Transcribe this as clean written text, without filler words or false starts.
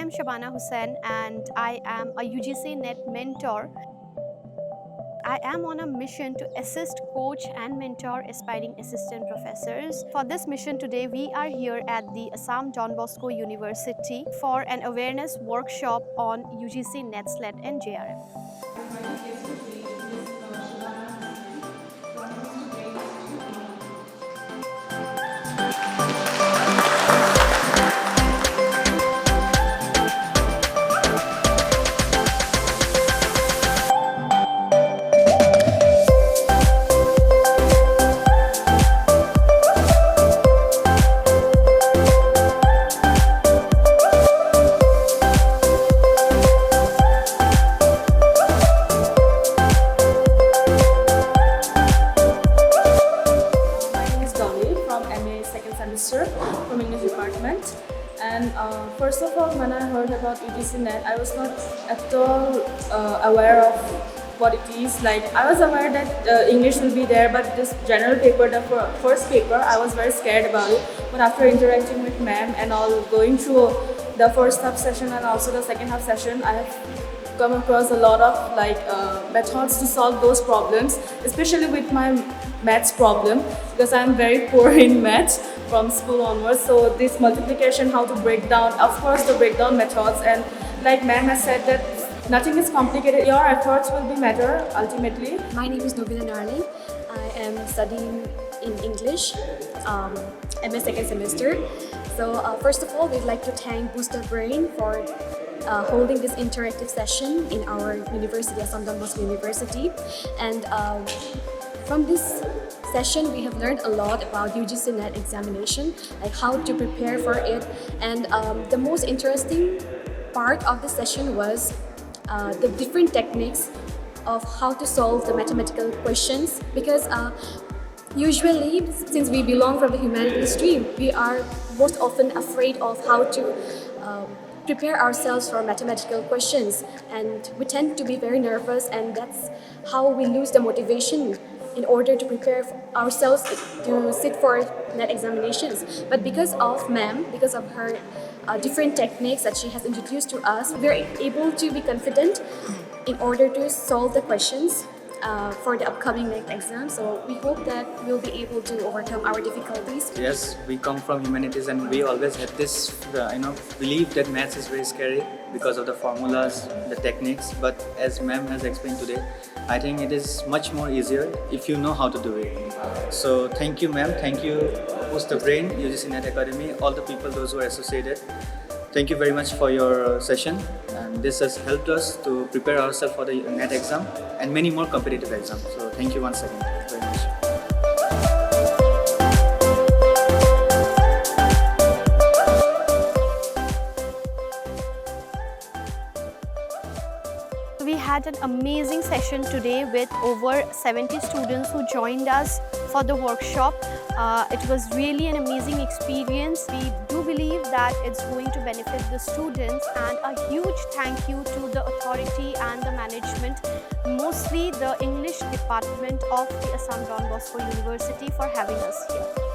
am Shabana Hussain and I am a UGC NET mentor. I am on a mission to assist, coach and mentor aspiring assistant professors. For this mission today, we are here at the Assam Don Bosco University for an awareness workshop on UGC NET, SLET and JRM. From English department, and first of all, when I heard about UGC NET, I was not at all aware of what it is. Like, I was aware that English will be there, but this general paper, the first paper, I was very scared about it. But after interacting with ma'am and all, going through the first half session and also the second half session, I have come across a lot of methods to solve those problems, especially with my maths problem, because I'm very poor in maths from school onwards. So this multiplication, how to break down, of course the breakdown methods, and like ma'am has said that nothing is complicated, your efforts will be matter ultimately. My name is Nobila Narli. I am studying in English, MA second semester. So first of all, we'd like to thank Boostabrain for holding this interactive session in our university, Assam Don Bosco University. And from this session, we have learned a lot about UGC NET examination, like how to prepare for it. And the most interesting part of the session was the different techniques of how to solve the mathematical questions, because usually, since we belong from the humanities stream, we are most often afraid of how to prepare ourselves for mathematical questions, and we tend to be very nervous, and that's how we lose the motivation in order to prepare ourselves to sit for NET examinations. But because of ma'am, because of her different techniques that she has introduced to us, we're able to be confident in order to solve the questions for the upcoming NET exam. So we hope that we'll be able to overcome our difficulties. Yes, we come from humanities and we always had this belief that maths is very scary because of the formulas, the techniques. But as ma'am has explained today, I think it is much more easier if you know how to do it. So thank you ma'am, thank you Boostabrain, UGC NET Academy, all the people, those who are associated. Thank you very much for your session, and this has helped us to prepare ourselves for the NET exam and many more competitive exams. So thank you once again very much. We had an amazing session today with over 70 students who joined us for the workshop. It was really an amazing experience. We do believe that it's going to benefit the students, and a huge thank you to the authority and the management, mostly the English department of the Assam Don Bosco University, for having us here.